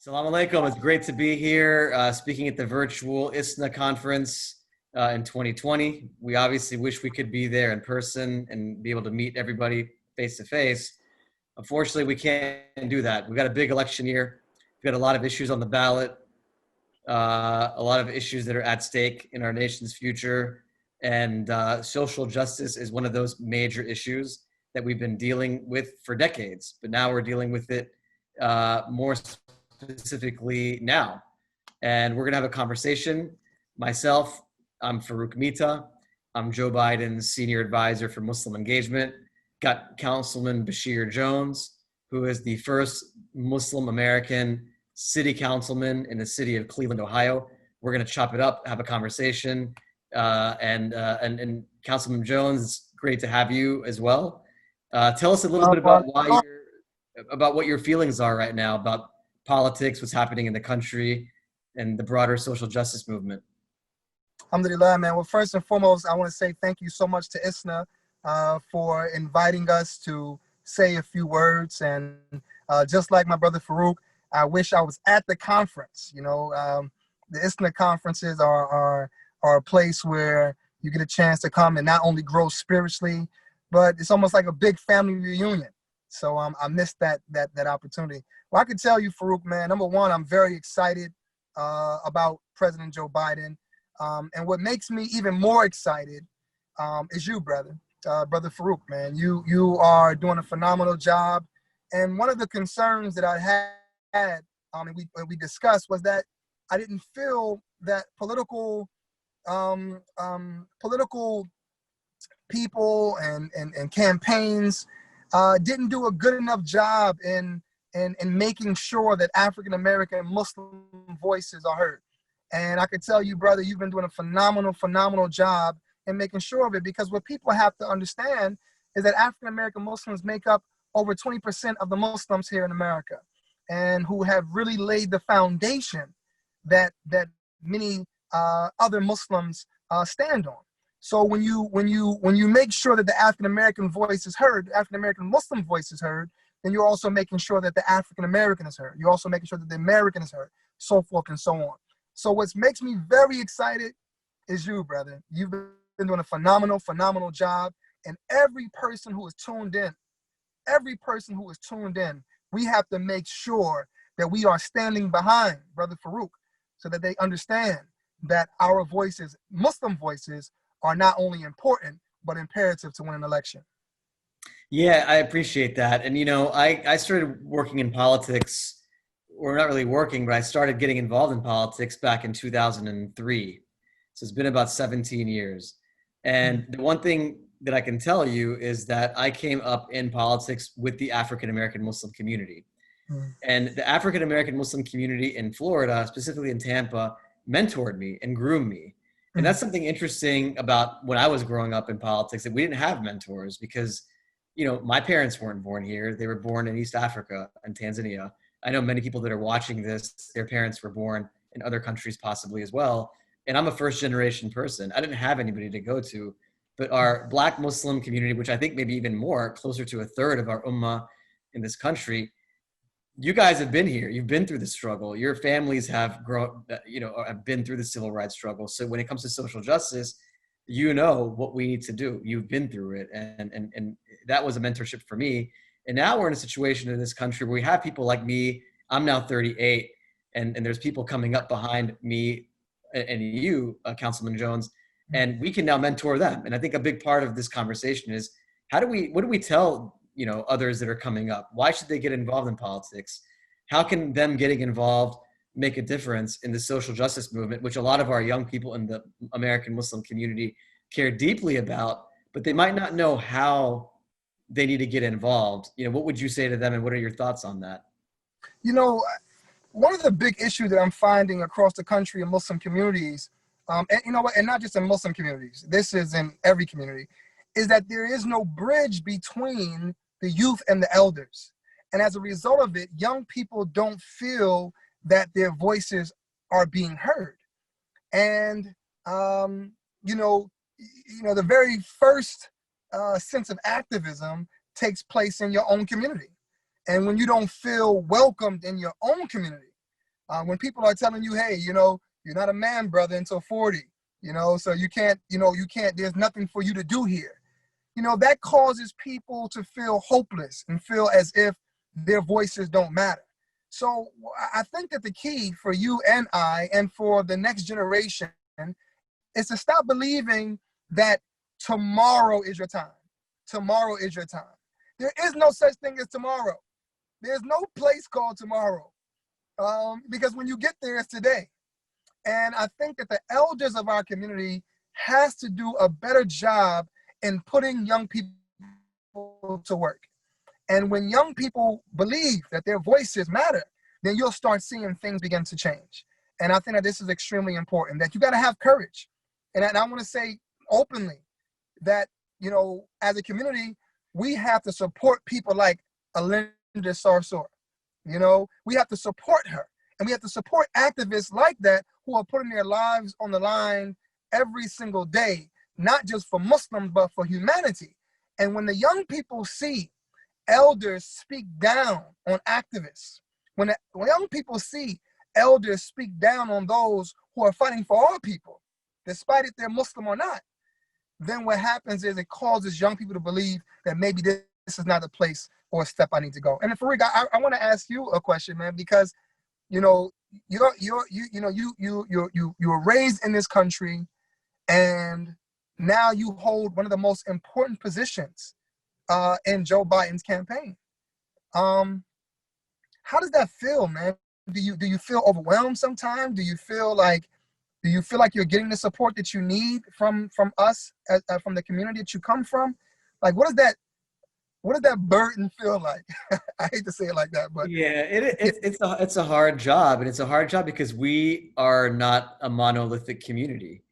Salam alaikum. It's great to be here speaking at the virtual ISNA conference in 2020. We obviously wish we could be there in person and be able to meet everybody face to face. Unfortunately, we can't do that. We've got a big election year. We've got a lot of issues on the ballot, a lot of issues that are at stake in our nation's future. And social justice is one of those major issues that we've been dealing with for decades. But now we're dealing with it more specifically now. And we're going to have a conversation. Myself, I'm Farouk Mita. I'm Joe Biden's senior advisor for Muslim engagement. Got Councilman Bashir Jones, who is the first Muslim American city councilman in the city of Cleveland, Ohio. We're going to chop it up, have a conversation. And Councilman Jones, it's great to have you as well. Tell us a little bit about about what your feelings are right now about politics, what's happening in the country, and the broader social justice movement. Alhamdulillah, man. Well, first and foremost, I want to say thank you so much to ISNA for inviting us to say a few words. And just like my brother Farouk, I wish I was at the conference. You know, the ISNA conferences are a place where you get a chance to come and not only grow spiritually, but it's almost like a big family reunion. So I missed that opportunity. Well, I can tell you, Farouk, man, number one, I'm very excited about President Joe Biden. And what makes me even more excited is you, brother Farouk, man. You are doing a phenomenal job. And one of the concerns that I had, and we discussed, was that I didn't feel that political people and campaigns didn't do a good enough job in making sure that African American Muslim voices are heard. And I can tell you, brother, you've been doing a phenomenal job in making sure of it, because what people have to understand is that African American Muslims make up over 20% of the Muslims here in America, and who have really laid the foundation that many other Muslims stand on. So when you make sure that the African American voice is heard, African American Muslim voice is heard, then you're also making sure that the African American is heard. You're also making sure that the American is heard, so forth and so on. So what makes me very excited is you, brother. You've been doing a phenomenal job. And every person who is tuned in, we have to make sure that we are standing behind brother Farouk, so that they understand that our voices, Muslim voices, are not only important, but imperative to win an election. Yeah, I appreciate that. And, you know, I started working in politics, or not really working, but I started getting involved in politics back in 2003. So it's been about 17 years. And the one thing that I can tell you is that I came up in politics with the African American Muslim community. And the African American Muslim community in Florida, specifically in Tampa, mentored me and groomed me. And that's something interesting about when I was growing up in politics, that we didn't have mentors, because, you know, my parents weren't born here. They were born in East Africa and Tanzania. I know many people that are watching this, their parents were born in other countries possibly as well. And I'm a first generation person. I didn't have anybody to go to, but our Black Muslim community, which I think maybe even more, closer to a third of our ummah in this country, you guys have been here. You've been through the struggle. Your families have grown, have been through the civil rights struggle. So when it comes to social justice, you know what we need to do. You've been through it. And that was a mentorship for me. And now we're in a situation in this country where we have people like me. I'm now 38, and there's people coming up behind me and you, Councilman Jones, and we can now mentor them. And I think a big part of this conversation is what do we tell, you know, others that are coming up? Why should they get involved in politics? How can them getting involved make a difference in the social justice movement, which a lot of our young people in the American Muslim community care deeply about, but they might not know how they need to get involved? You know, what would you say to them, and what are your thoughts on that? You know, one of the big issues that I'm finding across the country in Muslim communities, and you know what, and not just in Muslim communities, this is in every community, is that there is no bridge between the youth and the elders. And as a result of it, young people don't feel that their voices are being heard. And, the very first sense of activism takes place in your own community. And when you don't feel welcomed in your own community, When people are telling you, hey, you're not a man, brother, until 40, so you can't, there's nothing for you to do here. That causes people to feel hopeless and feel as if their voices don't matter. So I think that the key for you and I, and for the next generation, is to stop believing that tomorrow is your time. Tomorrow is your time. There is no such thing as tomorrow. There's no place called tomorrow, because when you get there, it's today. And I think that the elders of our community has to do a better job in putting young people to work. And when young people believe that their voices matter, then you'll start seeing things begin to change. And I think that this is extremely important, that you got to have courage. And I want to say openly that, as a community, we have to support people like Alinda Sarsour. We have to support her. And we have to support activists like that who are putting their lives on the line every single day, not just for Muslims, but for humanity. And when the young people see elders speak down on activists, when young people see elders speak down on those who are fighting for all people, despite if they're Muslim or not, then what happens is it causes young people to believe that maybe this is not the place or a step I need to go. And Fareed, I want to ask you a question, man, because you were raised in this country, and now you hold one of the most important positions in Joe Biden's campaign. How does that feel, man? Do you feel overwhelmed sometimes? Do you feel like you're getting the support that you need from us, from the community that you come from? Like, what does that burden feel like? I hate to say it like that, but Yeah, it's a hard job, and it's a hard job because we are not a monolithic community.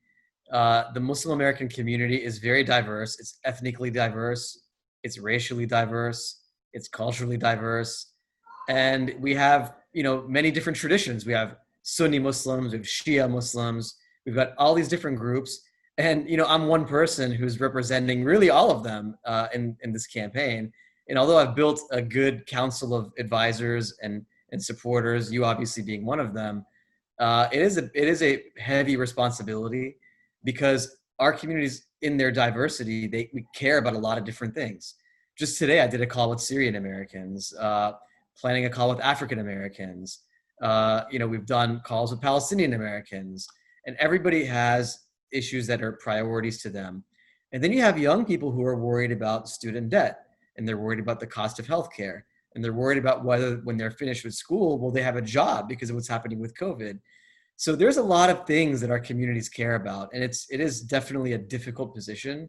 The Muslim American community is very diverse. It's ethnically diverse. It's racially diverse. It's culturally diverse, and we have many different traditions. We have Sunni Muslims, we have Shia Muslims. We've got all these different groups, and I'm one person who's representing really all of them in this campaign. And although I've built a good council of advisors and supporters, you obviously being one of them, it is a heavy responsibility because our communities, in their diversity, we care about a lot of different things. Just today, I did a call with Syrian Americans, planning a call with African Americans. We've done calls with Palestinian Americans, and everybody has issues that are priorities to them. And then you have young people who are worried about student debt, and they're worried about the cost of healthcare, and they're worried about whether, when they're finished with school, will they have a job because of what's happening with COVID. So there's a lot of things that our communities care about, and it is definitely a difficult position.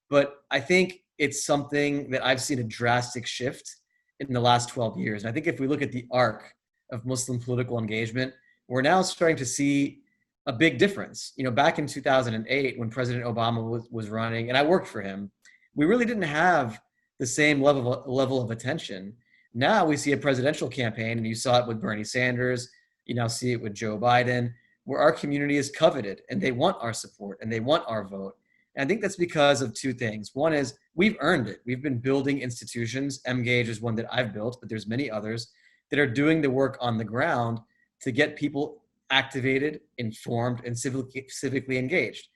But I think it's something that I've seen a drastic shift in the last 12 years. And I think if we look at the arc of Muslim political engagement, we're now starting to see a big difference. Back in 2008, when President Obama was running, and I worked for him, we really didn't have the same level of attention. Now we see a presidential campaign, and you saw it with Bernie Sanders. You now see it with Joe Biden, where our community is coveted, and they want our support, and they want our vote. And I think that's because of two things. One is we've earned it. We've been building institutions. Mgage is one that I've built, but there's many others that are doing the work on the ground to get people activated, informed, and civically engaged.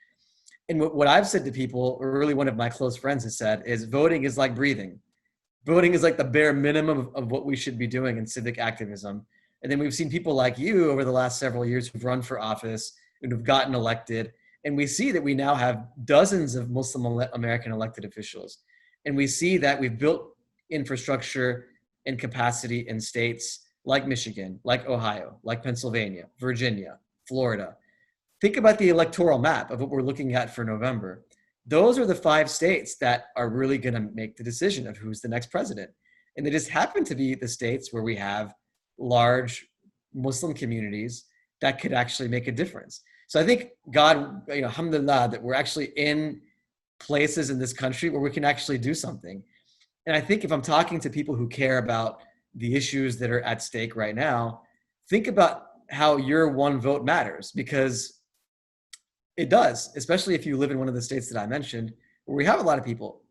And what I've said to people, or really one of my close friends has said, is voting is like breathing. Voting is like the bare minimum of what we should be doing in civic activism. And then we've seen people like you over the last several years who've run for office and who've gotten elected. And we see that we now have dozens of Muslim American elected officials. And we see that we've built infrastructure and capacity in states like Michigan, like Ohio, like Pennsylvania, Virginia, Florida. Think about the electoral map of what we're looking at for November. Those are the 5 states that are really going to make the decision of who's the next president. And they just happen to be the states where we have large Muslim communities that could actually make a difference. So I think God, alhamdulillah, that we're actually in places in this country where we can actually do something. And I think if I'm talking to people who care about the issues that are at stake right now, think about how your one vote matters, because it does, especially if you live in one of the states that I mentioned, where we have a lot of people.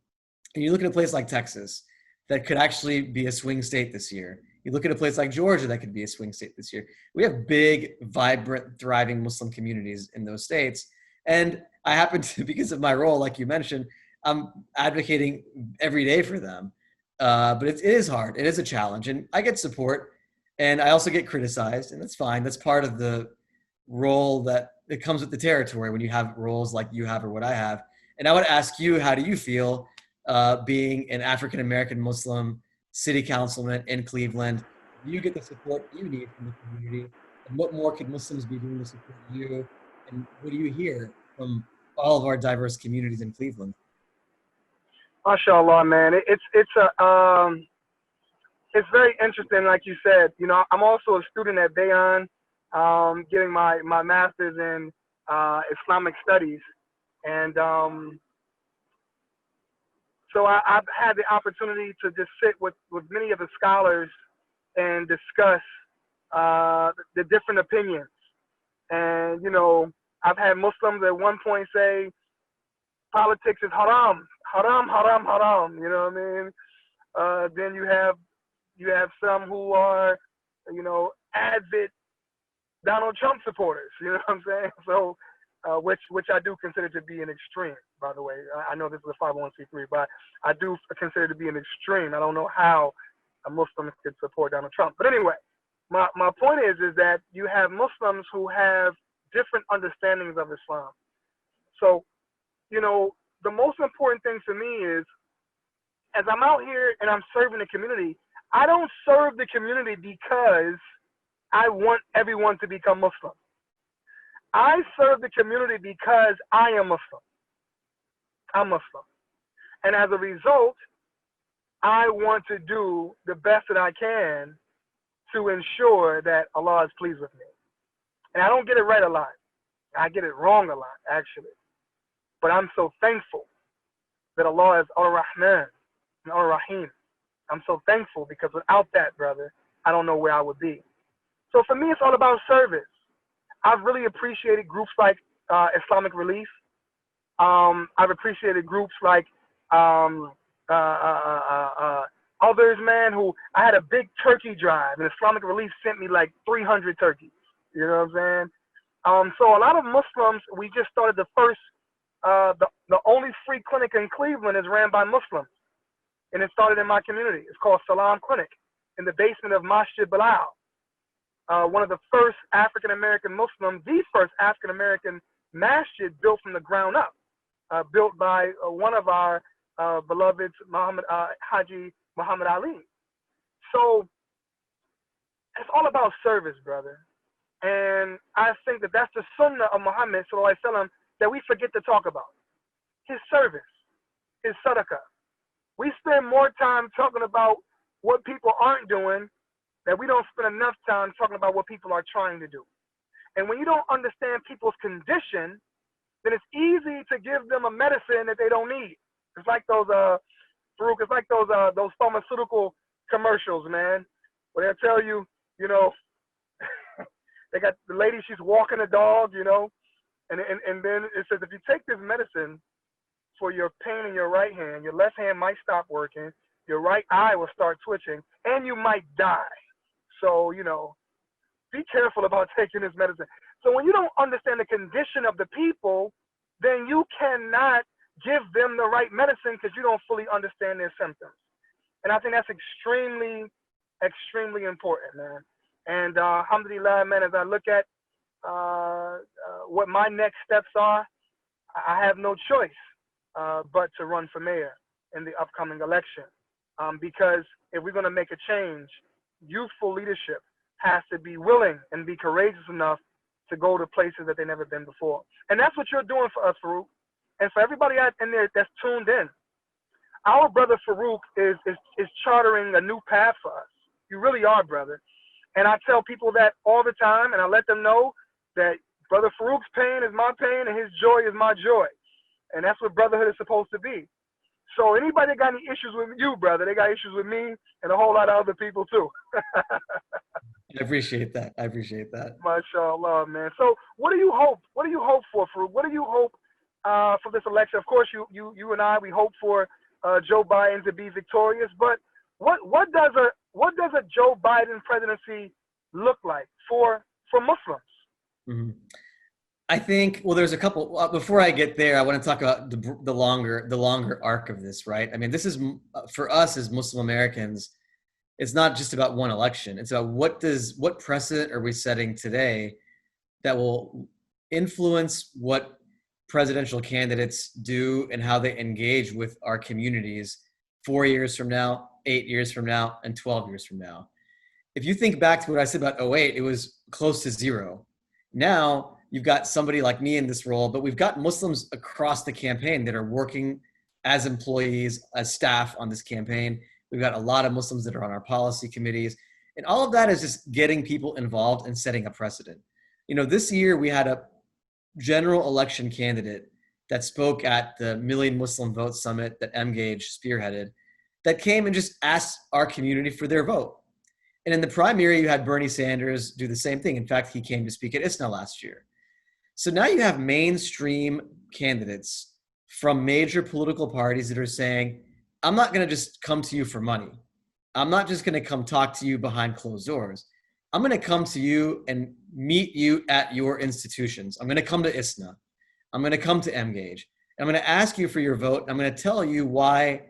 And you look at a place like Texas that could actually be a swing state this year. You look at a place like Georgia that could be a swing state this year. We have big, vibrant, thriving Muslim communities in those states. And I happen to, because of my role, like you mentioned, I'm advocating every day for them. But it is hard. It is a challenge. And I get support and I also get criticized, and that's fine. That's part of the role that it comes with the territory when you have roles like you have or what I have. And I would ask you, how do you feel being an African American Muslim city councilman in Cleveland? Do you get the support you need from the community? And what more could Muslims be doing to support you? And what do you hear from all of our diverse communities in Cleveland? MashaAllah, man. It's very interesting, like you said. You know, I'm also a student at Bayon, getting my master's in Islamic studies, and so I've had the opportunity to just sit with many of the scholars and discuss the different opinions. And you know, I've had Muslims at one point say politics is haram, haram, haram, haram. You know what I mean? Then you have some who are, you know, avid Donald Trump supporters. You know what I'm saying? So, which I do consider to be an extreme, by the way. I know this is a 501c3, but I do consider to be an extreme. I don't know how a Muslim could support Donald Trump. But anyway, my point is that you have Muslims who have different understandings of Islam. So, you know, the most important thing for me is, as I'm out here and I'm serving the community, I don't serve the community because I want everyone to become Muslim. I serve the community because I am Muslim. I'm Muslim. And as a result, I want to do the best that I can to ensure that Allah is pleased with me. And I don't get it right a lot. I get it wrong a lot, actually. But I'm so thankful that Allah is Ar-Rahman and Ar-Rahim. I'm so thankful, because without that, brother, I don't know where I would be. So for me, it's all about service. I've really appreciated groups like Islamic Relief. I've appreciated groups like others, man, who I had a big turkey drive, and Islamic Relief sent me like 300 turkeys. You know what I'm saying? So a lot of Muslims, we just started the first, the only free clinic in Cleveland is ran by Muslims. And it started in my community. It's called Salam Clinic in the basement of Masjid Bilal. One of the first African-American Muslims, the first African-American masjid built from the ground up, built by one of our beloveds, Haji Muhammad Ali. So it's all about service, brother. And I think that that's the sunnah of Muhammad sallallahu alaihi wasallam that we forget to talk about. His service, his sadaqah. We spend more time talking about what people aren't doing that we don't spend enough time talking about what people are trying to do. And when you don't understand people's condition, then it's easy to give them a medicine that they don't need. It's like those Farouk, it's like those pharmaceutical commercials, man, where they'll tell you, you know, they got the lady, she's walking a dog, you know, and then it says, if you take this medicine for your pain in your right hand, your left hand might stop working, your right eye will start twitching, and you might die. So, you know, be careful about taking this medicine. So when you don't understand the condition of the people, then you cannot give them the right medicine because you don't fully understand their symptoms. And I think that's extremely, extremely important, man. And alhamdulillah, man, as I look at what my next steps are, I have no choice but to run for mayor in the upcoming election. Because if we're going to make a change, youthful leadership has to be willing and be courageous enough to go to places that they've never been before. And that's what you're doing for us, Farouk. And for everybody out in there that's tuned in, our brother Farouk is chartering a new path for us. You really are, brother. And I tell people that all the time, and I let them know that brother Farouk's pain is my pain and his joy is my joy. And that's what brotherhood is supposed to be. So anybody that got any issues with you, brother, they got issues with me and a whole lot of other people too. I appreciate that. I appreciate that. MashaAllah, man. So what do you hope? What do you hope for, Farouk? What do you hope for this election? Of course, you and I, we hope for Joe Biden to be victorious. But what does what does a Joe Biden presidency look like for Muslims? Mhm. I think, well, there's a couple. Before I get there, I want to talk about the longer arc of this, right? I mean, this is for us as Muslim Americans. It's not just about one election. It's about what precedent are we setting today that will influence what presidential candidates do and how they engage with our communities 4 years from now, 8 years from now, and 12 years from now. If you think back to what I said about '08, it was close to zero. Now you've got somebody like me in this role, but we've got Muslims across the campaign that are working as employees, as staff on this campaign. We've got a lot of Muslims that are on our policy committees. And all of that is just getting people involved and setting a precedent. This year we had a general election candidate that spoke at the Million Muslim Vote Summit that Gage spearheaded that came and just asked our community for their vote. And in the primary, you had Bernie Sanders do the same thing. In fact, he came to speak at ISNA last year. So now you have mainstream candidates from major political parties that are saying, I'm not going to just come to you for money. I'm not just going to come talk to you behind closed doors. I'm going to come to you and meet you at your institutions. I'm going to come to ISNA. I'm going to come to Gage. I'm going to ask you for your vote. I'm going to tell you why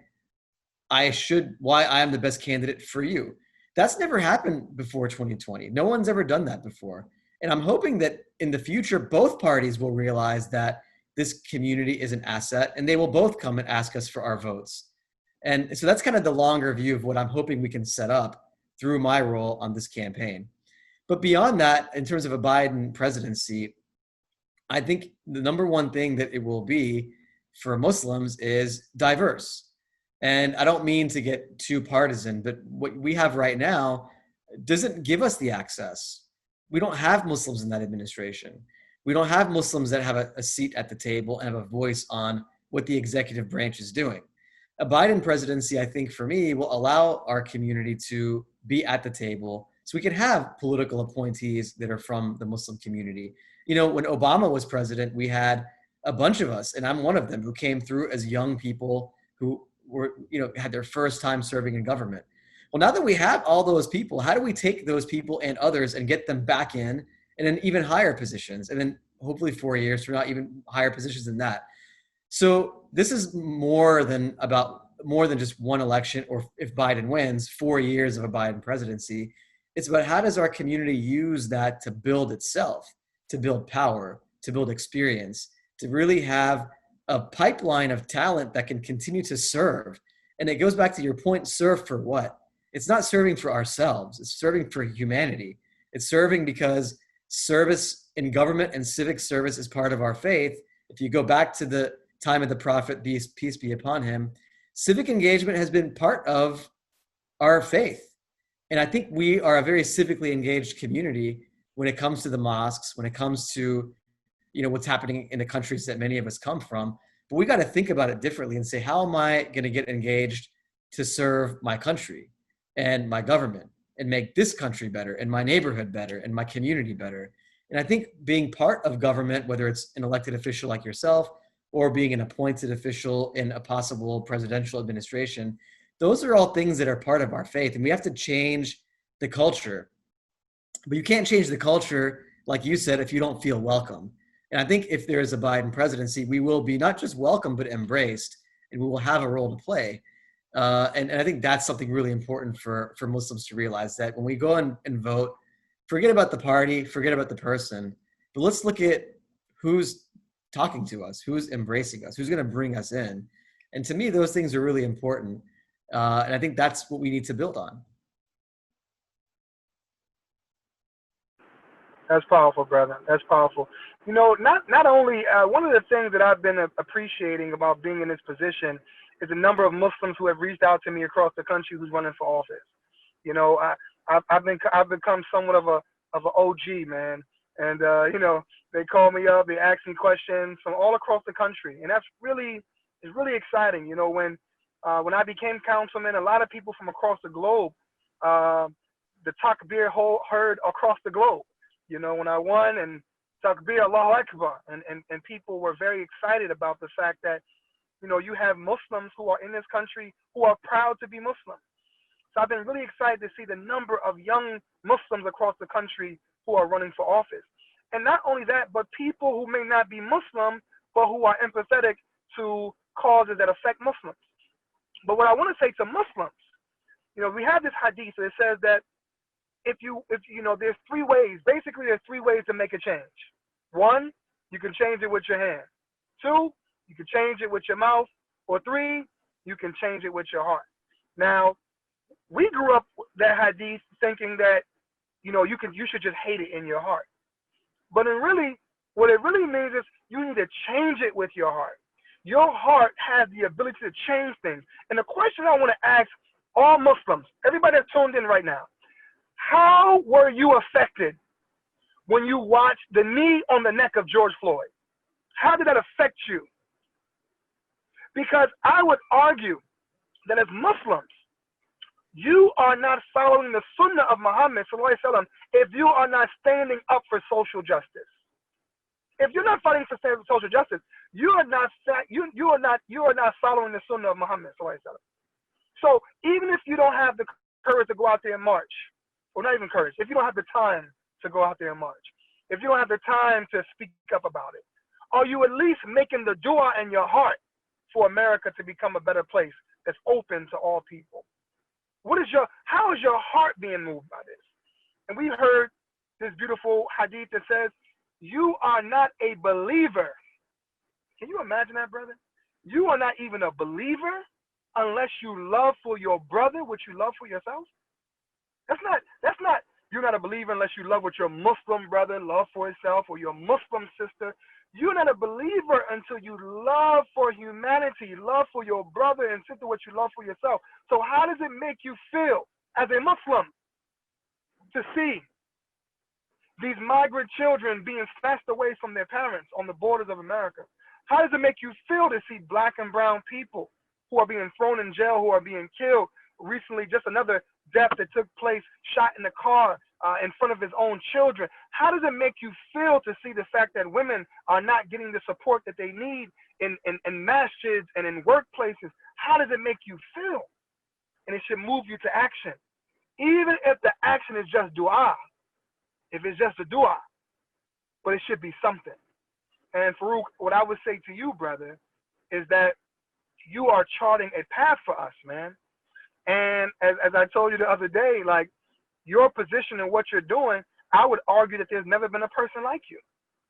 I am the best candidate for you. That's never happened before 2020. No one's ever done that before. And I'm hoping that in the future, both parties will realize that this community is an asset and they will both come and ask us for our votes. And so that's kind of the longer view of what I'm hoping we can set up through my role on this campaign. But beyond that, in terms of a Biden presidency, I think the number one thing that it will be for Muslims is diverse. And I don't mean to get too partisan, but what we have right now doesn't give us the access. We don't have Muslims in that administration. We don't have Muslims that have a seat at the table and have a voice on what the executive branch is doing. A Biden presidency, I think, for me, will allow our community to be at the table so we can have political appointees that are from the Muslim community. When Obama was president, we had a bunch of us, and I'm one of them, who came through as young people who had their first time serving in government. Well, now that we have all those people, how do we take those people and others and get them back in and then even higher positions? And then hopefully 4 years from now, even higher positions than that. So this is more than just one election, or if Biden wins, 4 years of a Biden presidency. It's about how does our community use that to build itself, to build power, to build experience, to really have a pipeline of talent that can continue to serve. And it goes back to your point, serve for what? It's not serving for ourselves. It's serving for humanity. It's serving because service in government and civic service is part of our faith. If you go back to the time of the prophet, peace be upon him, civic engagement has been part of our faith. And I think we are a very civically engaged community when it comes to the mosques, when it comes to what's happening in the countries that many of us come from. But we got to think about it differently and say, how am I going to get engaged to serve my country and my government and make this country better and my neighborhood better and my community better? And I think being part of government, whether it's an elected official like yourself or being an appointed official in a possible presidential administration, those are all things that are part of our faith. And we have to change the culture. But you can't change the culture, like you said, if you don't feel welcome. And I think if there is a Biden presidency, we will be not just welcome, but embraced, and we will have a role to play. And I think that's something really important for Muslims to realize, that when we go and vote, forget about the party, forget about the person, but let's look at who's talking to us, who's embracing us, who's going to bring us in. And to me, those things are really important. And I think that's what we need to build on. That's powerful, brother. That's powerful. Not only one of the things that I've been appreciating about being in this position is the number of Muslims who have reached out to me across the country who's running for office. I've become somewhat of an OG, man, and they call me up, they ask me questions from all across the country, and that's really exciting. When I became councilman, a lot of people from across the globe, the takbir heard across the globe. When I won, and takbir, Allahu Akbar, and people were very excited about the fact that, you have Muslims who are in this country who are proud to be Muslim. So I've been really excited to see the number of young Muslims across the country who are running for office. And not only that, but people who may not be Muslim, but who are empathetic to causes that affect Muslims. But what I want to say to Muslims, we have this hadith that says that if there's three ways. Basically, there's three ways to make a change. One, you can change it with your hand. Two, you can change it with your mouth. Or three, you can change it with your heart. Now, we grew up with that hadith thinking that, you should just hate it in your heart. But what it really means is you need to change it with your heart. Your heart has the ability to change things. And the question I want to ask all Muslims, everybody that's tuned in right now, how were you affected when you watched the knee on the neck of George Floyd? How did that affect you? Because I would argue that as Muslims, you are not following the sunnah of Muhammad sallallahu alaihi wasallam if you are not standing up for social justice. If you're not fighting for social justice, you are not following the sunnah of Muhammad sallallahu alaihi wasallam. So even if you don't have the courage to go out there and march, or not even courage, if you don't have the time to go out there and march, if you don't have the time to speak up about it, are you at least making the dua in your heart for America to become a better place that's open to all people? How is your heart being moved by this? And we heard this beautiful hadith that says, you are not a believer. Can you imagine that, brother? You are not even a believer unless you love for your brother what you love for yourself. That's not, you're not a believer unless you love what your Muslim brother love for himself or your Muslim sister. You're not a believer until you love for humanity, love for your brother and sister what you love for yourself. So how does it make you feel as a Muslim to see these migrant children being snatched away from their parents on the borders of America? How does it make you feel to see black and brown people who are being thrown in jail, who are being killed? Recently, just another death that took place, shot in the car in front of his own children. How does it make you feel to see the fact that women are not getting the support that they need in masjids and in workplaces? How does it make you feel? And it should move you to action. Even if the action is just dua, if it's just a dua, but it should be something. And Farouk, what I would say to you, brother, is that you are charting a path for us, man. And as I told you the other day, like your position and what you're doing, I would argue that there's never been a person like you.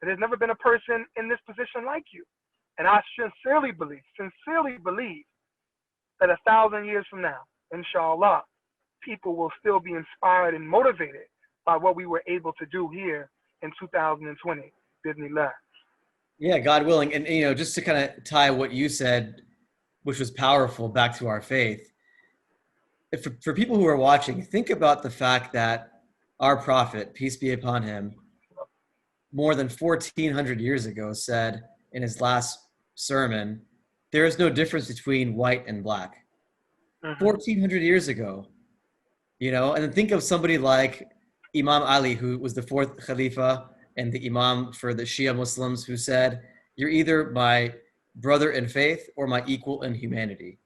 That there's never been a person in this position like you. And I sincerely believe that 1,000 years from now, inshallah, people will still be inspired and motivated by what we were able to do here in 2020, Bismillah. Yeah, God willing. And, just to kind of tie what you said, which was powerful, back to our faith. For people who are watching, think about the fact that our prophet, peace be upon him, more than 1,400 years ago said in his last sermon, there is no difference between white and black. 1,400 years ago, and then think of somebody like Imam Ali, who was the fourth Khalifa and the Imam for the Shia Muslims, who said, you're either my brother in faith or my equal in humanity.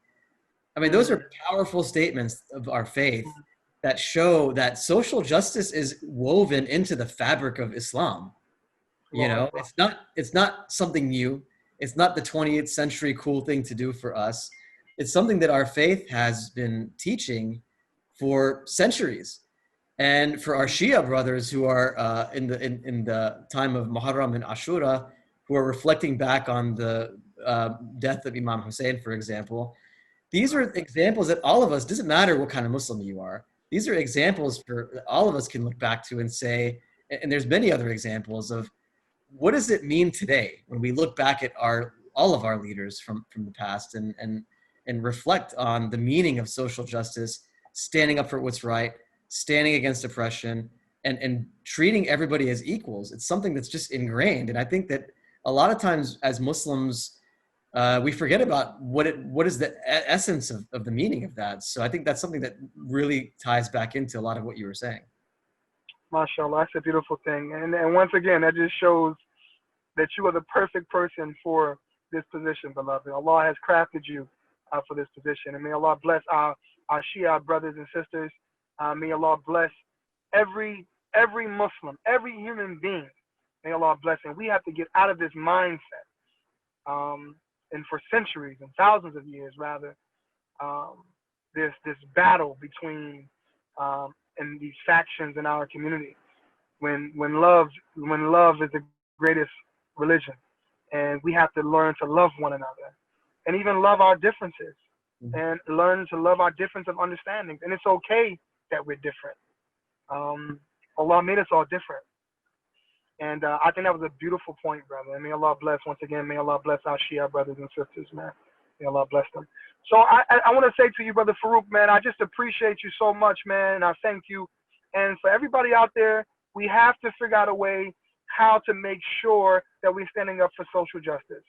I mean, those are powerful statements of our faith that show that social justice is woven into the fabric of Islam. It's not something new. It's not the 20th century cool thing to do for us. It's something that our faith has been teaching for centuries. And for our Shia brothers who are in the time of Muharram and Ashura, who are reflecting back on the death of Imam Hussein, for example, these are examples that all of us, doesn't matter what kind of Muslim you are, these are examples that all of us can look back to and say, and there's many other examples of what does it mean today when we look back at all of our leaders from the past and reflect on the meaning of social justice, standing up for what's right, standing against oppression, and treating everybody as equals. It's something that's just ingrained. And I think that a lot of times as Muslims, we forget about what is the essence of the meaning of that. So I think that's something that really ties back into a lot of what you were saying. MashaAllah, that's a beautiful thing. And once again, that just shows that you are the perfect person for this position, beloved. Allah has crafted you for this position. And may Allah bless our our Shia brothers and sisters. May Allah bless every Muslim, every human being. May Allah bless. And we have to get out of this mindset. And for centuries and thousands of years, rather, this battle between and these factions in our community. When love is the greatest religion, and we have to learn to love one another, and even love our differences, and learn to love our difference of understandings. And it's okay that we're different. Allah made us all different. And I think that was a beautiful point, brother. And may Allah bless, once again, may Allah bless our Shia brothers and sisters, man. May Allah bless them. So I want to say to you, Brother Farouk, man, I just appreciate you so much, man. And I thank you. And for everybody out there, we have to figure out a way how to make sure that we're standing up for social justice.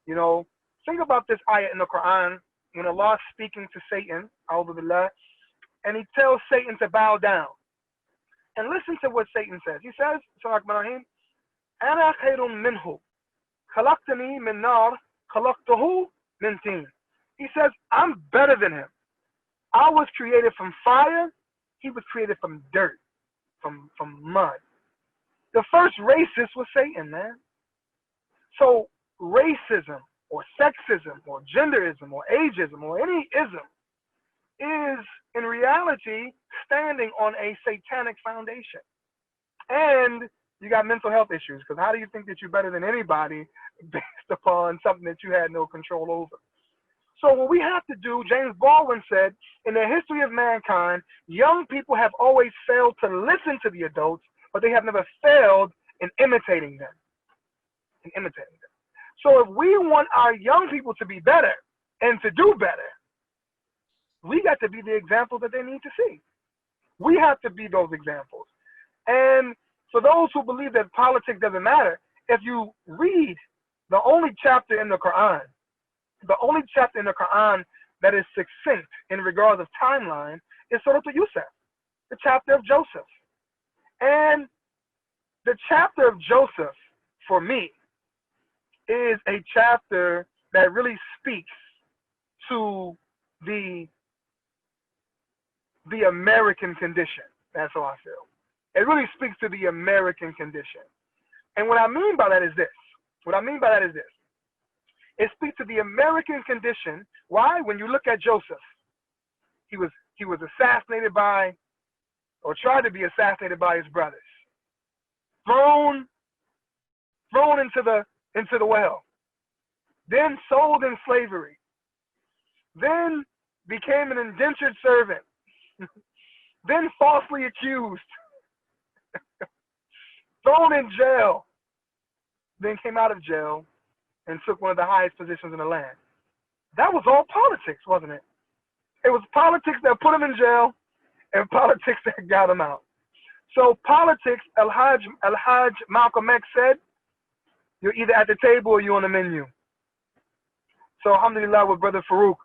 You know, think about this ayah in the Quran when Allah is speaking to Satan, a'udhu billah, and he tells Satan to bow down. And listen to what Satan says. He says, Ana khayrun minhu, khalaqtani min nar, khalaqtahu min teen. He says, I'm better than him. I was created from fire. He was created from dirt, from mud. The first racist was Satan, man. So racism or sexism or genderism or ageism or any ism is in reality standing on a satanic foundation. And you got mental health issues, because how do you think that you're better than anybody based upon something that you had no control over? So what we have to do, James Baldwin said, in the history of mankind, young people have always failed to listen to the adults, but they have never failed in imitating them. So if we want our young people to be better and to do better, we got to be the example that they need to see. We have to be those examples. And for those who believe that politics doesn't matter, if you read the only chapter in the Quran that is succinct in regards of timeline is Surah Yusuf, the chapter of Joseph. And the chapter of Joseph, for me, is a chapter that really speaks to the American condition. That's how I feel. It really speaks to the American condition. And what I mean by that is this. It speaks to the American condition. Why? When you look at Joseph, he was assassinated by, or tried to be assassinated by his brothers. Thrown into the well. Then sold in slavery. Then became an indentured servant. Then falsely accused. Thrown in jail. Then came out of jail and took one of the highest positions in the land. That was all politics, wasn't it? It was politics that put him in jail and politics that got him out. So politics, Al-Hajj Malcolm X said, you're either at the table or you're on the menu. So alhamdulillah with Brother Farouk,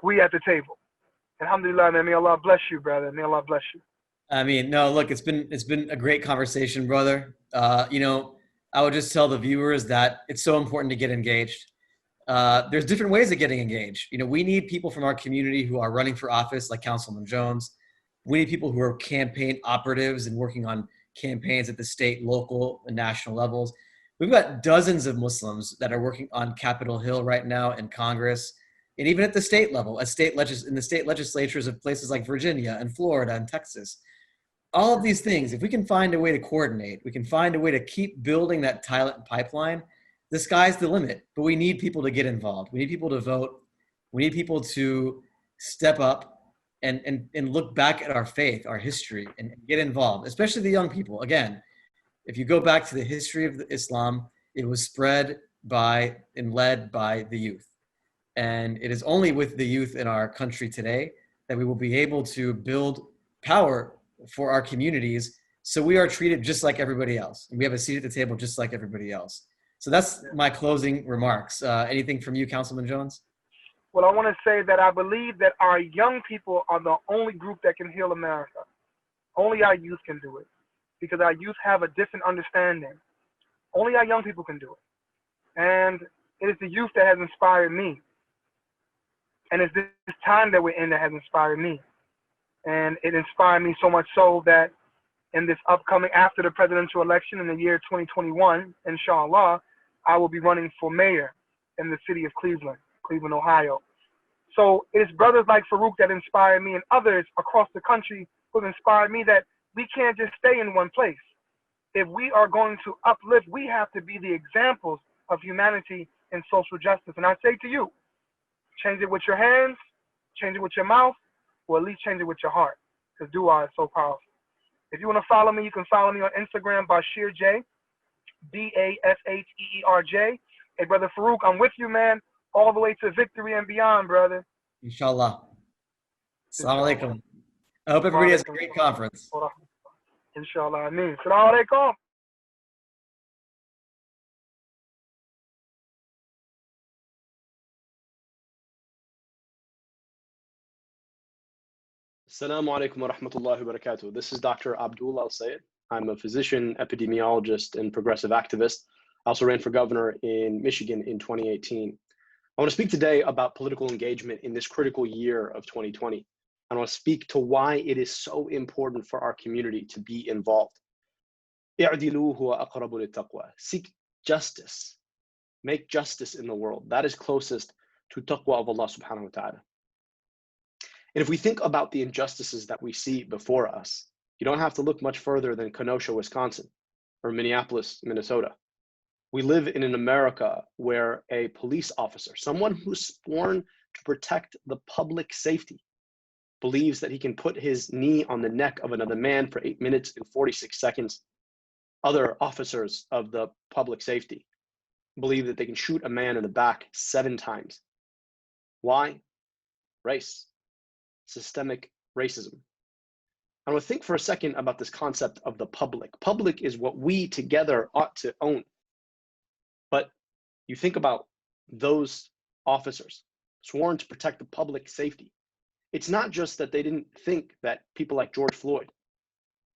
we at the table. Alhamdulillah, man, may Allah bless you, brother. May Allah bless you. I mean, no, look, it's been a great conversation, brother. You know, I would just tell the viewers that it's so important to get engaged. There's different ways of getting engaged. You know, we need people from our community who are running for office, like Councilman Jones. We need people who are campaign operatives and working on campaigns at the state, local, and national levels. We've got dozens of Muslims that are working on Capitol Hill right now in Congress, and even at the state level, in the state legislatures of places like Virginia and Florida and Texas. All of these things, if we can find a way to coordinate, we can find a way to keep building that talent pipeline, the sky's the limit. But we need people to get involved. We need people to vote. We need people to step up and look back at our faith, our history, and get involved, especially the young people. Again, if you go back to the history of Islam, it was spread by and led by the youth. And it is only with the youth in our country today that we will be able to build power for our communities, so we are treated just like everybody else. And we have a seat at the table just like everybody else. So that's my closing remarks. Anything from you, Councilman Jones? Well, I want to say that I believe that our young people are the only group that can heal America. Only our youth can do it, because our youth have a different understanding. Only our young people can do it. And it is the youth that has inspired me And it's this time that we're in that has inspired me. And it inspired me so much so that in this upcoming, after the presidential election in the year 2021, inshallah, I will be running for mayor in the city of Cleveland, Cleveland, Ohio. So it's brothers like Farouk that inspire me and others across the country who have inspired me that we can't just stay in one place. If we are going to uplift, we have to be the examples of humanity and social justice. And I say to you, change it with your hands, change it with your mouth, or at least change it with your heart. Because dua is so powerful. If you want to follow me, you can follow me on Instagram, Bashir J, Bashheerj. Hey, brother Farouk, I'm with you, man, all the way to victory and beyond, brother. Inshallah. Assalamu Inshallah. alaikum. I hope Wa everybody has a alaikum great salam. conference. Inshallah. I mean, Assalamu alaikum. Assalamu alaikum wa rahmatullahi wa barakatuh. This is Dr. Abdul Al Sayed. I'm a physician, epidemiologist, and progressive activist. I also ran for governor in Michigan in 2018. I want to speak today about political engagement in this critical year of 2020. I want to speak to why it is so important for our community to be involved. اعدلوا هو أقرب للتقوى. Seek justice. Make justice in the world. That is closest to taqwa of Allah subhanahu wa ta'ala. And if we think about the injustices that we see before us, you don't have to look much further than Kenosha, Wisconsin, or Minneapolis, Minnesota. We live in an America where a police officer, someone who's sworn to protect the public safety, believes that he can put his knee on the neck of another man for 8 minutes and 46 seconds. Other officers of the public safety believe that they can shoot a man in the back 7 times. Why? Race. Systemic racism. I want to think for a second about this concept of the public. Public is what we together ought to own. But you think about those officers sworn to protect the public safety. It's not just that they didn't think that people like George Floyd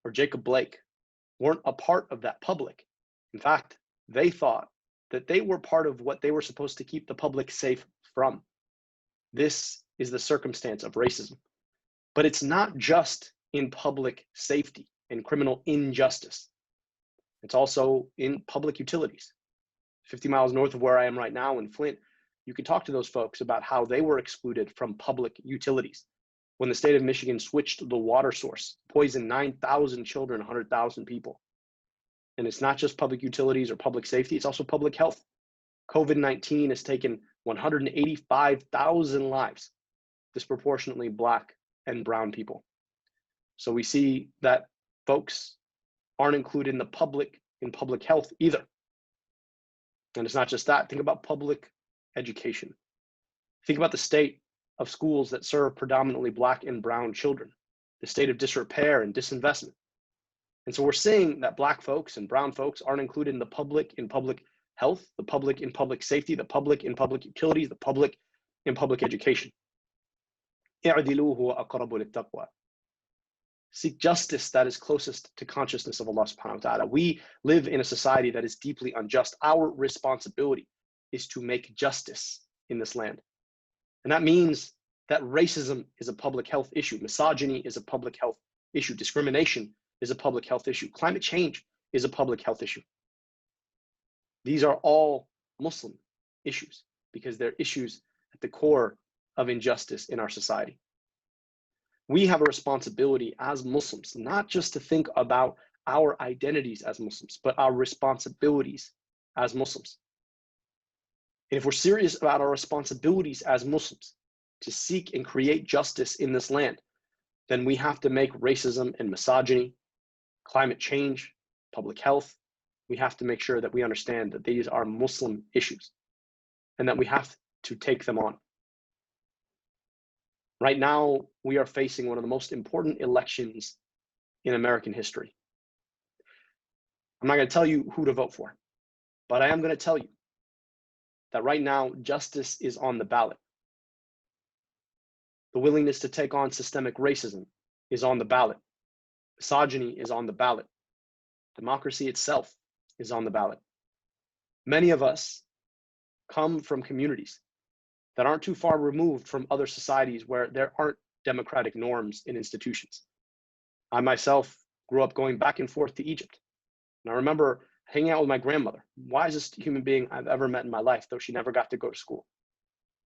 or Jacob Blake weren't a part of that public. In fact, they thought that they were part of what they were supposed to keep the public safe from. This is the circumstance of racism. But it's not just in public safety and criminal injustice. It's also in public utilities. 50 miles north of where I am right now in Flint, you can talk to those folks about how they were excluded from public utilities when the state of Michigan switched the water source, poisoned 9,000 children, 100,000 people. And it's not just public utilities or public safety, it's also public health. COVID-19 has taken 185,000 lives, disproportionately Black and brown people. So we see that folks aren't included in public health either. And it's not just that. Think about public education. Think about the state of schools that serve predominantly Black and brown children, the state of disrepair and disinvestment. And so we're seeing that Black folks and brown folks aren't included in the public health, the public in public safety, the public in public utilities, the public in public education. Seek justice that is closest to consciousness of Allah subhanahu wa ta'ala. We live in a society that is deeply unjust. Our responsibility is to make justice in this land. And that means that racism is a public health issue. Misogyny is a public health issue. Discrimination is a public health issue. Climate change is a public health issue. These are all Muslim issues because they're issues at the core of injustice in our society. We have a responsibility as Muslims, not just to think about our identities as Muslims, but our responsibilities as Muslims. And if we're serious about our responsibilities as Muslims to seek and create justice in this land, then we have to make racism and misogyny, climate change, public health, we have to make sure that we understand that these are Muslim issues and that we have to take them on. Right now, we are facing one of the most important elections in American history. I'm not going to tell you who to vote for, but I am going to tell you that right now, justice is on the ballot. The willingness to take on systemic racism is on the ballot. Misogyny is on the ballot. Democracy itself is on the ballot. Many of us come from communities that aren't too far removed from other societies where there aren't democratic norms in institutions. I myself grew up going back and forth to Egypt. And I remember hanging out with my grandmother, wisest human being I've ever met in my life, though she never got to go to school.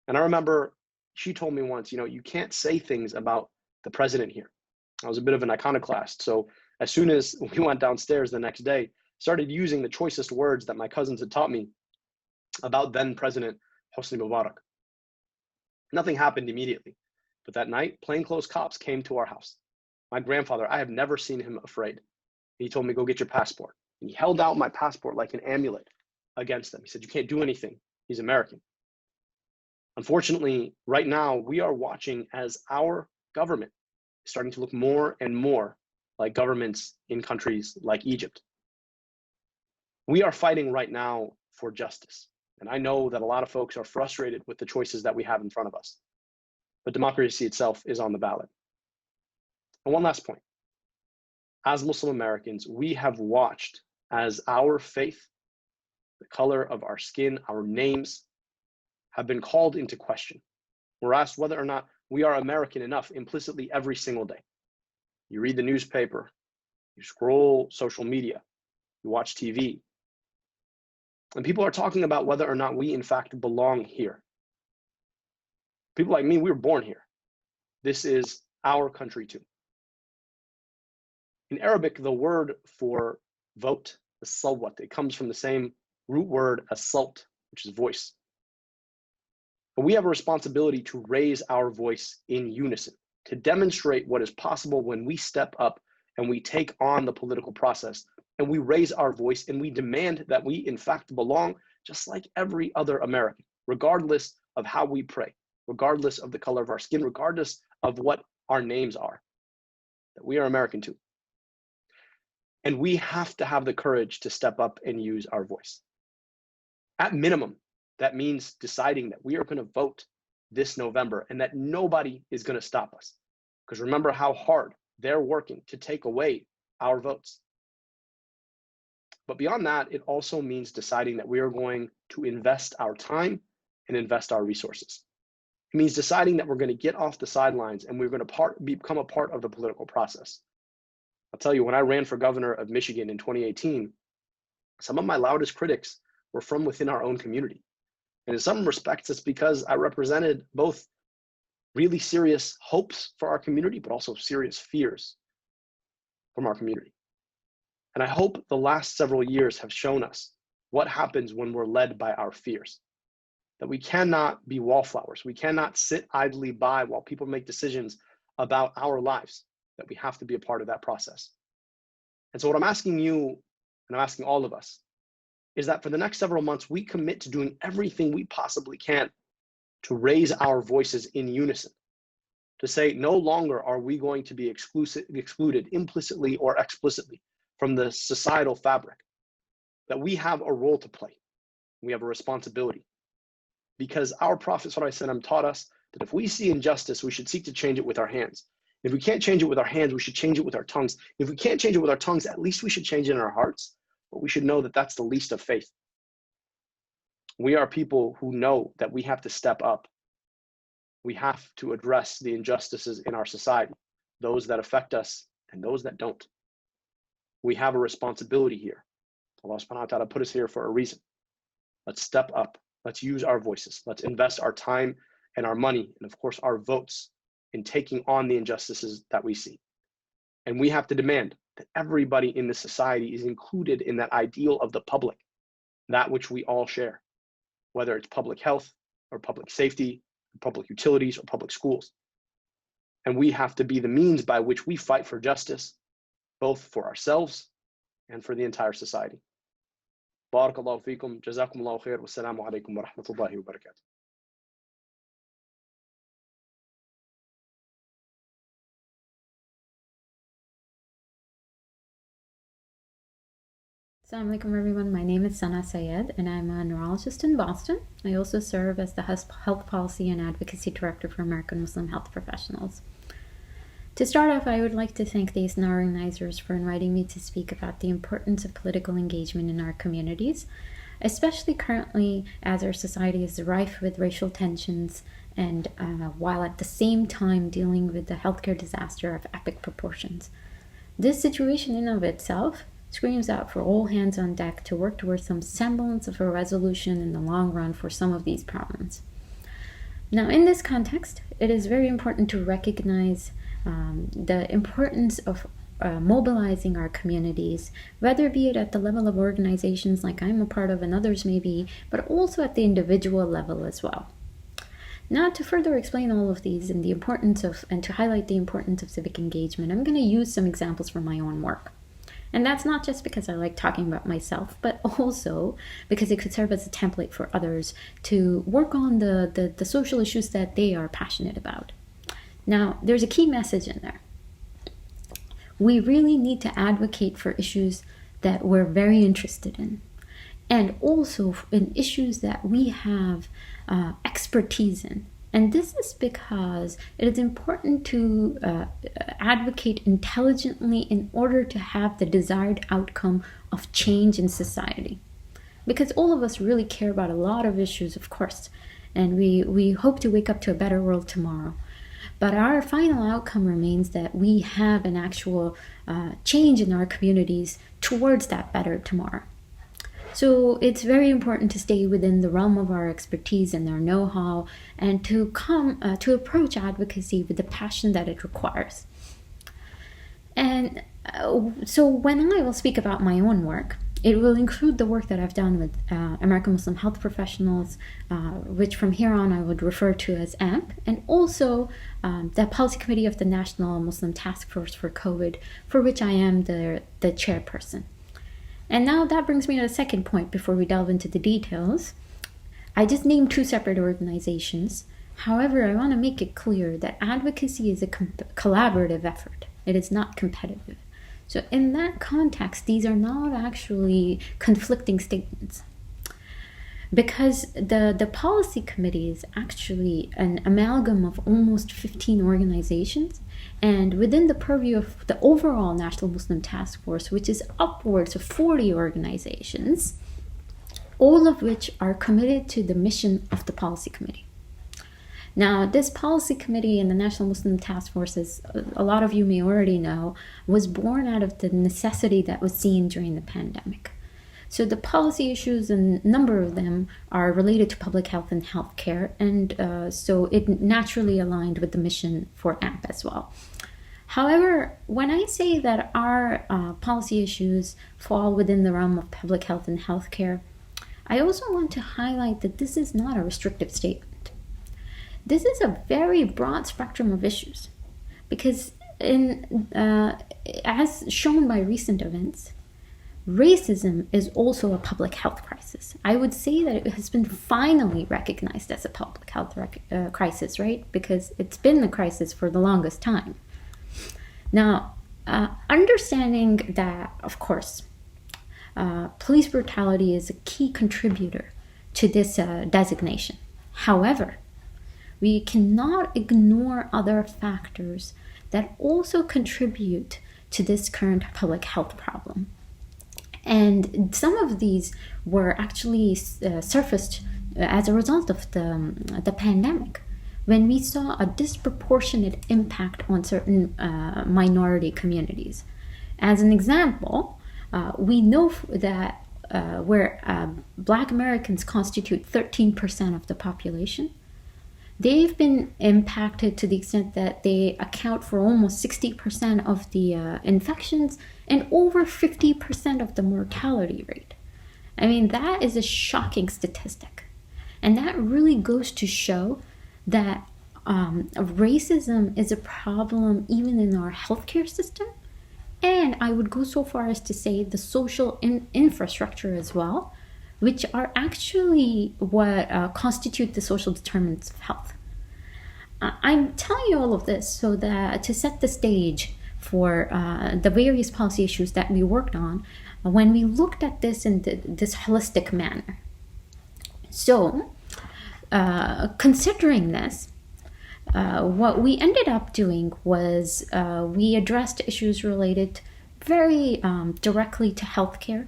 And I remember she told me once, you can't say things about the president here. I was a bit of an iconoclast. So as soon as we went downstairs the next day, started using the choicest words that my cousins had taught me about then President Hosni Mubarak. Nothing happened immediately, but that night, plainclothes cops came to our house. My grandfather, I have never seen him afraid. He told me, go get your passport. And he held out my passport like an amulet against them. He said, you can't do anything. He's American. Unfortunately, right now, we are watching as our government is starting to look more and more like governments in countries like Egypt. We are fighting right now for justice. And I know that a lot of folks are frustrated with the choices that we have in front of us. But democracy itself is on the ballot. And one last point. As Muslim Americans, we have watched as our faith, the color of our skin, our names have been called into question. We're asked whether or not we are American enough implicitly every single day. You read the newspaper, you scroll social media, you watch TV, and people are talking about whether or not we in fact belong here. People like me, we were born here. This is our country too. In Arabic, the word for vote, the sawat, it comes from the same root word as salt, which is voice. But we have a responsibility to raise our voice in unison, to demonstrate what is possible when we step up and we take on the political process and we raise our voice and we demand that we in fact belong just like every other American, regardless of how we pray, regardless of the color of our skin, regardless of what our names are, that we are American too. And we have to have the courage to step up and use our voice. At minimum, that means deciding that we are going to vote this November and that nobody is going to stop us. Because remember how hard they're working to take away our votes. But beyond that, it also means deciding that we are going to invest our time and invest our resources. It means deciding that we're going to get off the sidelines and we're going to become a part of the political process. I'll tell you, when I ran for governor of Michigan in 2018, some of my loudest critics were from within our own community. And in some respects, it's because I represented both really serious hopes for our community, but also serious fears from our community. And I hope the last several years have shown us what happens when we're led by our fears. That we cannot be wallflowers. We cannot sit idly by while people make decisions about our lives, that we have to be a part of that process. And so what I'm asking you, and I'm asking all of us, is that for the next several months, we commit to doing everything we possibly can to raise our voices in unison, to say no longer are we going to be excluded implicitly or explicitly from the societal fabric, that we have a role to play. We have a responsibility. Because our Prophet ﷺ taught us that if we see injustice, we should seek to change it with our hands. If we can't change it with our hands, we should change it with our tongues. If we can't change it with our tongues, at least we should change it in our hearts. But we should know that that's the least of faith. We are people who know that we have to step up. We have to address the injustices in our society, those that affect us and those that don't. We have a responsibility here. Allah subhanahu wa ta'ala put us here for a reason. Let's step up. Let's use our voices. Let's invest our time and our money, and of course our votes, in taking on the injustices that we see. And we have to demand that everybody in this society is included in that ideal of the public, that which we all share, whether it's public health or public safety, or public utilities or public schools. And we have to be the means by which we fight for justice, both for ourselves and for the entire society. Barakallahu feekum, jazakumullahu khair, wassalamu alaikum wa rahmatullahi wa barakatuh. Assalamu alaikum everyone, my name is Sana Syed and I'm a neurologist in Boston. I also serve as the Health Policy and Advocacy Director for American Muslim Health Professionals. To start off, I would like to thank the ISNA organizers for inviting me to speak about the importance of political engagement in our communities. especially currently as our society is rife with racial tensions and while at the same time dealing with the healthcare disaster of epic proportions. This situation in of itself screams out for all hands on deck to work towards some semblance of a resolution in the long run for some of these problems. Now, in this context, it is very important to recognize the importance of mobilizing our communities, whether be it at the level of organizations like I'm a part of and others may be, but also at the individual level as well. Now, to further explain all of these and the importance of, and to highlight the importance of civic engagement, I'm going to use some examples from my own work. And that's not just because I like talking about myself, but also because it could serve as a template for others to work on the social issues that they are passionate about. Now, there's a key message in there. We really need to advocate for issues that we're very interested in, and also in issues that we have expertise in. And this is because it is important to advocate intelligently in order to have the desired outcome of change in society. Because all of us really care about a lot of issues, of course, and we hope to wake up to a better world tomorrow. But our final outcome remains that we have an actual change in our communities towards that better tomorrow. So it's very important to stay within the realm of our expertise and our know-how, and to approach advocacy with the passion that it requires. And so when I will speak about my own work, it will include the work that I've done with American Muslim health professionals, which from here on I would refer to as AMP, and also the Policy Committee of the National Muslim Task Force for COVID, for which I am the chairperson. And now that brings me to the second point before we delve into the details. I just named two separate organizations. However, I want to make it clear that advocacy is a collaborative effort. It is not competitive. So in that context, these are not actually conflicting statements. Because the policy committee is actually an amalgam of almost 15 organizations, and within the purview of the overall National Muslim Task Force, which is upwards of 40 organizations, all of which are committed to the mission of the policy committee. Now, this policy committee and the National Muslim Task Force, as a lot of you may already know, was born out of the necessity that was seen during the pandemic. So the policy issues, and a number of them, are related to public health and healthcare, and so it naturally aligned with the mission for AMP as well. However, when I say that our policy issues fall within the realm of public health and healthcare, I also want to highlight that this is not a restrictive statement. This is a very broad spectrum of issues, because as shown by recent events, racism is also a public health crisis. I would say that it has been finally recognized as a public health crisis, right? Because it's been the crisis for the longest time. Now, understanding that, of course, police brutality is a key contributor to this designation. However, we cannot ignore other factors that also contribute to this current public health problem. And some of these were actually surfaced as a result of the pandemic, when we saw a disproportionate impact on certain minority communities. As an example, we know that where Black Americans constitute 13% of the population, they've been impacted to the extent that they account for almost 60% of the infections and over 50% of the mortality rate. I mean, that is a shocking statistic. And that really goes to show that racism is a problem even in our healthcare system. And I would go so far as to say the social infrastructure as well, which are actually what constitute the social determinants of health. I'm telling you all of this so that to set the stage for the various policy issues that we worked on when we looked at this in this holistic manner. So, considering this, what we ended up doing was we addressed issues related very directly to healthcare,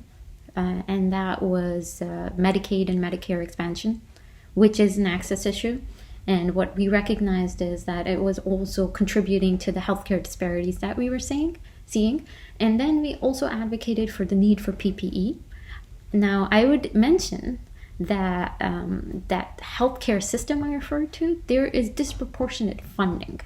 and that was Medicaid and Medicare expansion, which is an access issue. And what we recognized is that it was also contributing to the healthcare disparities that we were seeing. And then we also advocated for the need for PPE. Now, I would mention that that healthcare system I referred to, there is disproportionate funding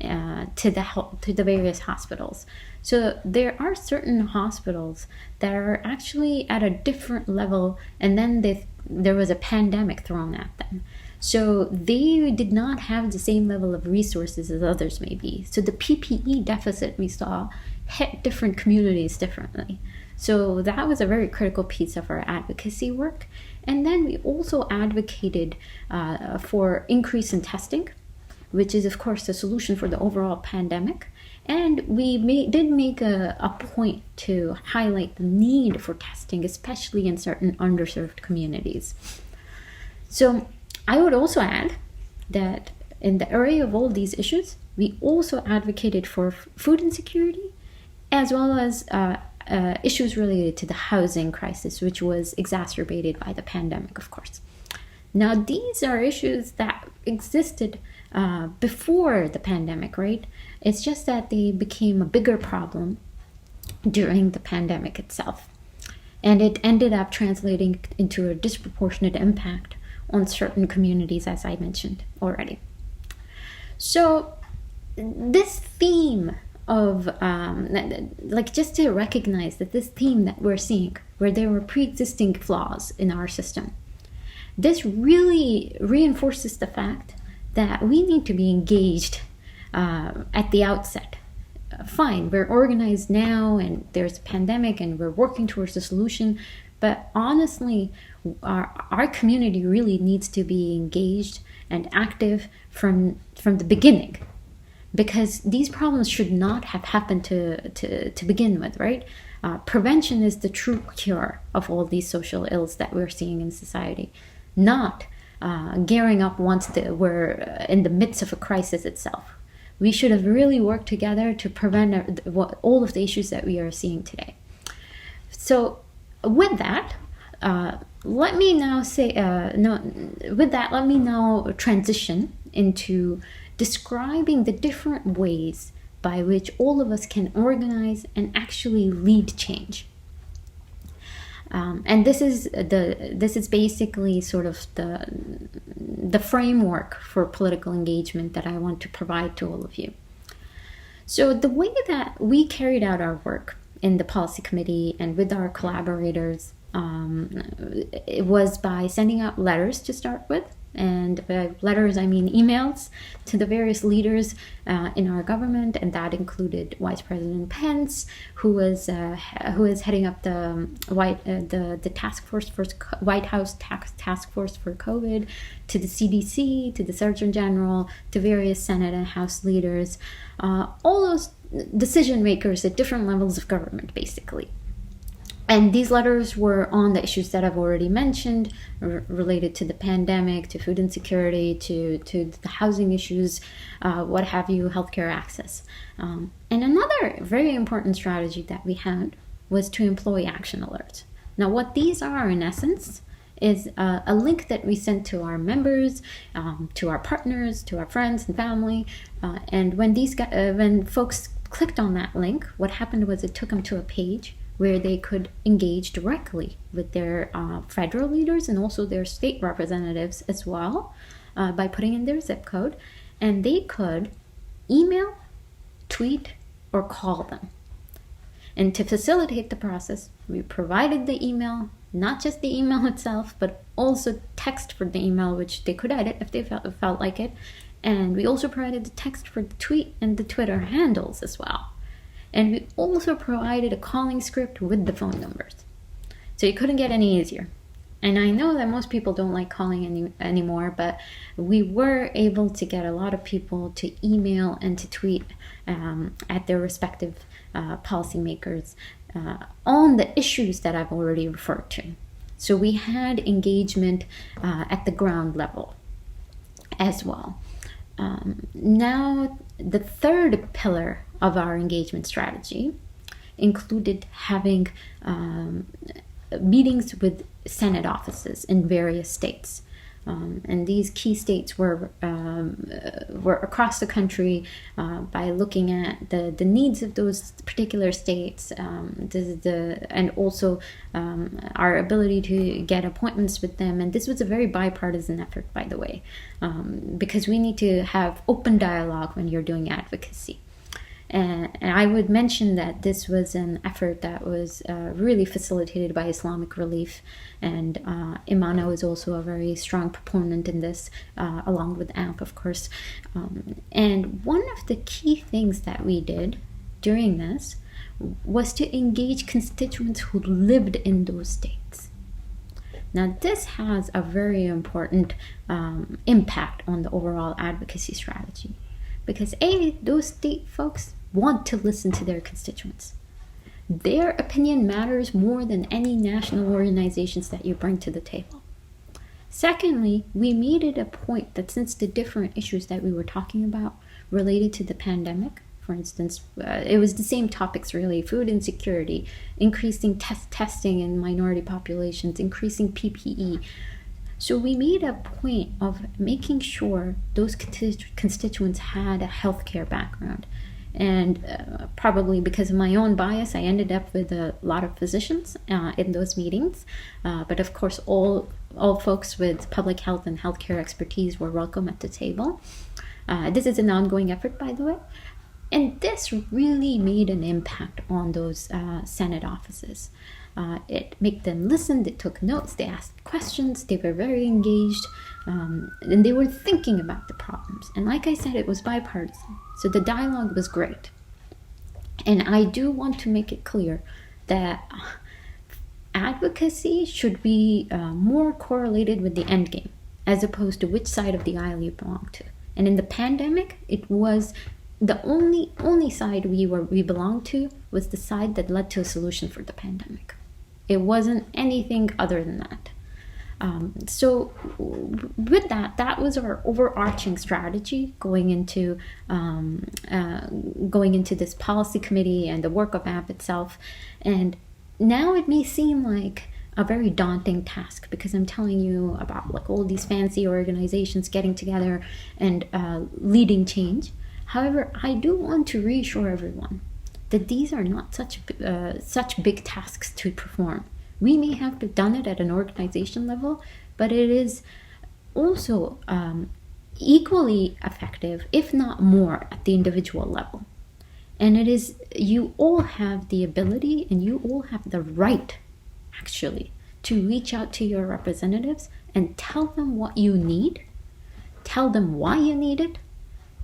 to the various hospitals. So there are certain hospitals that are actually at a different level, and then there was a pandemic thrown at them. So they did not have the same level of resources as others may be. So the PPE deficit we saw hit different communities differently. So that was a very critical piece of our advocacy work. And then we also advocated for increase in testing, which is of course the solution for the overall pandemic. And we did make a point to highlight the need for testing, especially in certain underserved communities. So I would also add that in the area of all these issues, we also advocated for food insecurity, as well as issues related to the housing crisis, which was exacerbated by the pandemic, of course. Now, these are issues that existed before the pandemic, right? It's just that they became a bigger problem during the pandemic itself. And it ended up translating into a disproportionate impact on certain communities, as I mentioned already. So this theme of, just to recognize that this theme that we're seeing, where there were pre-existing flaws in our system, this really reinforces the fact that we need to be engaged at the outset. Fine, we're organized now and there's a pandemic and we're working towards a solution, but honestly, our community really needs to be engaged and active from the beginning, because these problems should not have happened to begin with, right? Prevention is the true cure of all these social ills that we're seeing in society, not gearing up once we're in the midst of a crisis itself. We should have really worked together to prevent all of the issues that we are seeing today. So with that, let me now transition into describing the different ways by which all of us can organize and actually lead change. And this is basically sort of the framework for political engagement that I want to provide to all of you. So the way that we carried out our work in the policy committee and with our collaborators, it was by sending out letters to start with. And by letters, I mean emails to the various leaders in our government, and that included Vice President Pence, who is heading up the task force for White House task force for COVID, to the CDC, to the Surgeon General, to various Senate and House leaders, all those decision makers at different levels of government, basically. And these letters were on the issues that I've already mentioned, related to the pandemic, to food insecurity, to the housing issues, what have you, healthcare access. And another very important strategy that we had was to employ action alerts. Now, what these are, in essence, is a link that we sent to our members, to our partners, to our friends and family. And when folks clicked on that link, what happened was it took them to a page where they could engage directly with their federal leaders and also their state representatives as well, by putting in their zip code. And they could email, tweet, or call them. And to facilitate the process, we provided the email, not just the email itself, but also text for the email, which they could edit if they felt like it. And we also provided the text for the tweet and the Twitter handles as well. And we also provided a calling script with the phone numbers. So you couldn't get any easier. And I know that most people don't like calling anymore, but we were able to get a lot of people to email and to tweet at their respective policymakers on the issues that I've already referred to. So we had engagement at the ground level as well. Now, the third pillar of our engagement strategy included having meetings with Senate offices in various states. And these key states were across the country by looking at the needs of those particular states, and also our ability to get appointments with them. And this was a very bipartisan effort, by the way, because we need to have open dialogue when you're doing advocacy. And I would mention that this was an effort that was really facilitated by Islamic Relief, and Imano is also a very strong proponent in this, along with AMP, of course. And one of the key things that we did during this was to engage constituents who lived in those states. Now, this has a very important impact on the overall advocacy strategy, because those state folks want to listen to their constituents. Their opinion matters more than any national organizations that you bring to the table. Secondly, we made it a point that since the different issues that we were talking about related to the pandemic, for instance, it was the same topics really: food insecurity, increasing testing in minority populations, increasing PPE. So we made a point of making sure those constituents had a healthcare background. And probably because of my own bias, I ended up with a lot of physicians in those meetings. But of course, all folks with public health and healthcare expertise were welcome at the table. This is an ongoing effort, by the way. And this really made an impact on those Senate offices. It made them listen, they took notes, they asked questions, they were very engaged, and they were thinking about the problems. And like I said, it was bipartisan, so the dialogue was great. And I do want to make it clear that advocacy should be more correlated with the end game, as opposed to which side of the aisle you belong to. And in the pandemic, it was the only side we belonged to was the side that led to a solution for the pandemic. It wasn't anything other than that. So with that was our overarching strategy going into this policy committee and the work of AMP itself. And now it may seem like a very daunting task, because I'm telling you about like all these fancy organizations getting together and leading change. However, I do want to reassure everyone that these are not such big tasks to perform. We may have done it at an organization level, but it is also equally effective, if not more, at the individual level. And it is, you all have the ability and you all have the right, actually, to reach out to your representatives and tell them what you need, tell them why you need it,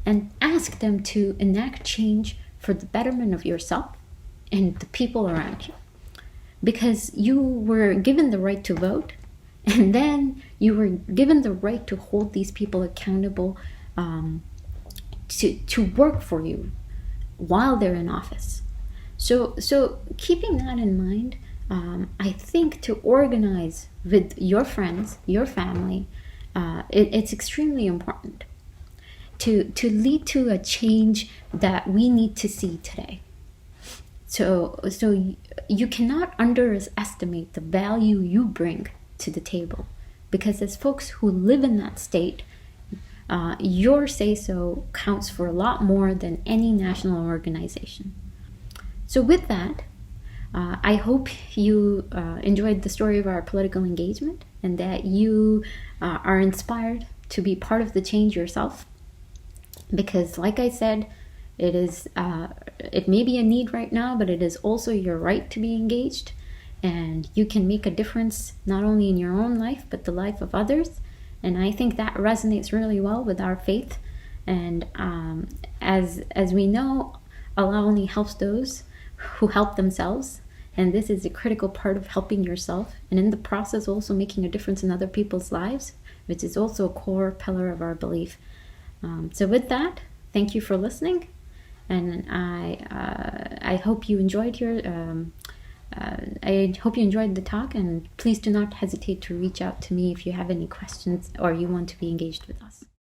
and ask them to enact change for the betterment of yourself and the people around you. Because you were given the right to vote, and then you were given the right to hold these people accountable to work for you while they're in office. So keeping that in mind, I think to organize with your friends, your family, it's extremely important to lead to a change that we need to see today. So you cannot underestimate the value you bring to the table, because as folks who live in that state, your say-so counts for a lot more than any national organization. So with that, I hope you enjoyed the story of our political engagement, and that you are inspired to be part of the change yourself. Because like I said, it may be a need right now, but it is also your right to be engaged, and you can make a difference not only in your own life but the life of others. And I think that resonates really well with our faith. And as we know, Allah only helps those who help themselves, and this is a critical part of helping yourself, and in the process also making a difference in other people's lives, which is also a core pillar of our belief. So with that, thank you for listening, and I hope you enjoyed the talk, and please do not hesitate to reach out to me if you have any questions or you want to be engaged with us.